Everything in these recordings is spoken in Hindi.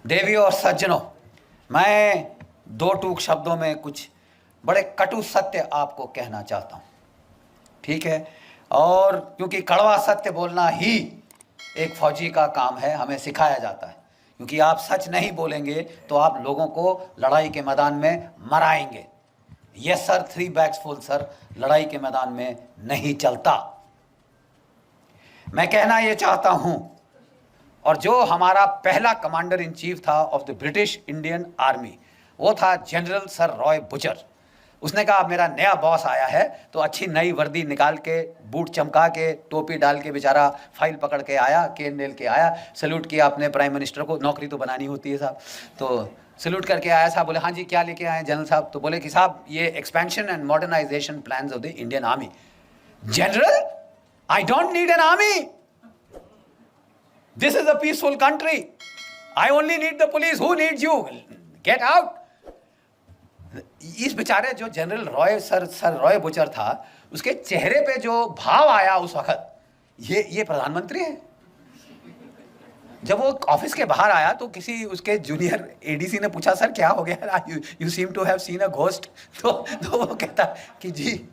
देवियों और सज्जनों, मैं दो टूक शब्दों में कुछ बड़े कटु सत्य आपको कहना चाहता हूँ, ठीक है। और क्योंकि कड़वा सत्य बोलना ही एक फौजी का काम है, हमें सिखाया जाता है। क्योंकि आप सच नहीं बोलेंगे तो आप लोगों को लड़ाई के मैदान में मराएंगे। Yes sir, 3 bags full sir, लड़ाई के मैदान में नहीं चलता। मैं कहना ये चाहता हूं, और जो हमारा पहला कमांडर इन चीफ था of the British Indian army, वो था जनरल सर रॉय बुचर। उसने कहा मेरा नया बॉस आया है, तो अच्छी नई वर्दी निकाल के, बूट चमका के, टोपी डाल के, बेचारा फाइल पकड़ के आया, केन नेल के आया, सैल्यूट किया अपने प्राइम मिनिस्टर को। नौकरी तो बनानी होती है साहब, तो सैल्यूट करके आया साहब। बोले हाँ जी क्या लेके आए जनरल साहब? तो बोले कि साहब ये expansion and modernisation plans of the Indian army. General, I don't need an army, this is a peaceful country, I only need the police, who needs you, get out. इस बेचारे जो general Roy sir Roy Bucher था, उसके चेहरे पे जो भाव आया उस वक्त, ये प्रधानमंत्री है। जब वो ऑफिस के बाहर आया तो किसी उसके जूनियर एडीसी ने पूछा सर क्या हो गया, you seem to have seen a ghost. तो वो कहता कि जी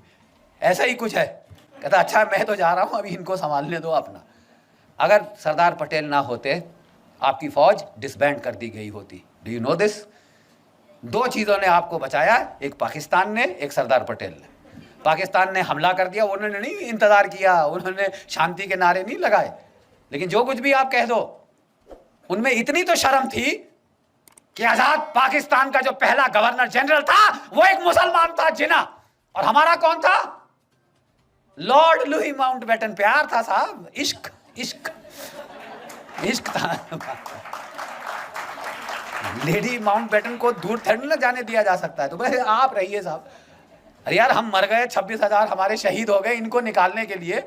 ऐसा ही कुछ है। कहता अच्छा मैं तो जा रहा हूँ, अभी इनको संभालने दो अपना। अगर सरदार पटेल ना होते, आपकी फौज डिसबैंड कर दी गई होती। Do you know this? दो चीज़ों ने आपको बचाया, एक पाकिस्तान ने, एक सरदार पटेल ने। पाकिस्तान ने हमला कर दिया, उन्होंने नहीं इंतज़ार किया, उन्होंने शांति के नारे नहीं लगाए। लेकिन जो कुछ भी आप कह दो, उनमें इतनी तो शर्म थी कि आज़ाद पाकिस्तान का जो पहला गवर्नर जनरल था वो एक मुसलमान था, जिना। और हमारा कौन था? Lord Louis Mountbatten. प्यार था साहब, इश्क इश्क इश्क था। लेडी माउंटबेटन को दूर थोड़ी ना जाने दिया जा सकता है। तो बोले आप रहिए साहब। अरे यार हम मर गए, 26,000 हमारे शहीद हो गए इनको निकालने के लिए,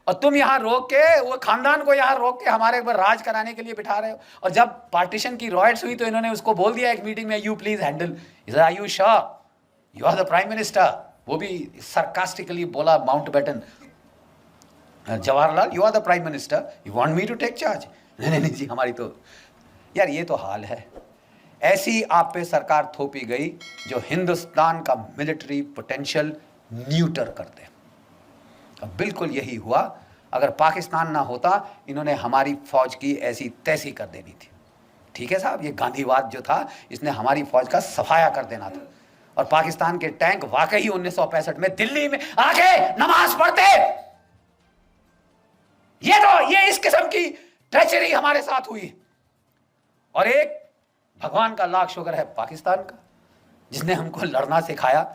और तुम यहाँ रोक के, वो खानदान को यहाँ रोक के हमारे ऊपर राज कराने के लिए बिठा रहे हो। और जब पार्टीशन की रॉयट्स हुई तो इन्होंने उसको बोल दिया एक मीटिंग में, you please handle. Are you sure you are the prime minister? वो भी सरकास्टिकली बोला Mountbatten, Jawaharlal you are the prime minister, you want me to take charge? नहीं जी हमारी तो। यार ये तो हाल है। ऐसी आप पे सरकार थोपी गई जो हिंदुस्तान का मिलिट्री पोटेंशियल न्यूटर कर दे। अब बिल्कुल यही हुआ। अगर पाकिस्तान ना होता, इन्होंने हमारी फौज की ऐसी तैसी कर देनी थी। ठीक है साहब, ये गांधीवाद जो था, इसने हमारी फौज का सफाया कर देना था। और पाकिस्तान के टैंक वाकई 1965 में दिल्ली में आके नमाज पढ़ते। ये इस किस्म की ट्रेचरी हमारे साथ हुई। और एक भगवान का लाख शुक्र है पाकिस्तान का, जिसने हमको लड़ना सिखाया,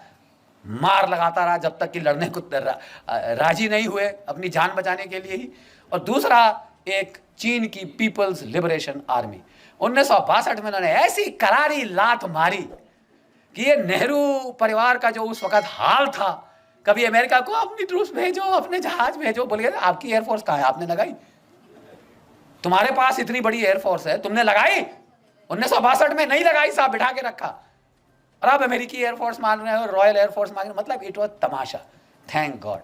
मार लगाता रहा जब तक कि लड़ने को राजी नहीं हुए अपनी जान बचाने के लिए ही। और दूसरा एक चीन की पीपल्स लिबरेशन आर्मी, 1962 में उन्होंने ऐसी करारी लात मारी कि ये नेहरू परिवार का जो उस वक्त हाल था, कभी अमेरिका को अपनी ट्रूप्स भेजो, अपने जहाज भेजो, बोलिए आपकी एयरफोर्स कहाँ है, आपने लगाई? तुम्हारे पास इतनी बड़ी एयरफोर्स है, तुमने लगाई? 1962 में नहीं लगाई साहब, बिठा के रखा। और आप अमेरिकी एयरफोर्स मान रहे हो, रॉयल एयरफोर्स मान रहे हो, मतलब it was Tamasha. Thank God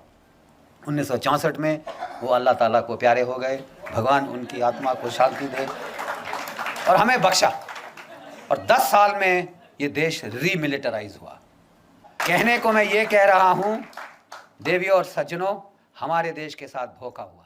1964 में वो अल्लाह ताला को प्यारे हो गए, भगवान उनकी आत्मा को शांति दे और हमें बख्शा। और 10 साल में ये देश रीमिलिटराइज हुआ। कहने को मैं ये कह रहा हूँ, देवियों और सज्जनों, हमारे देश के साथ धोखा हुआ।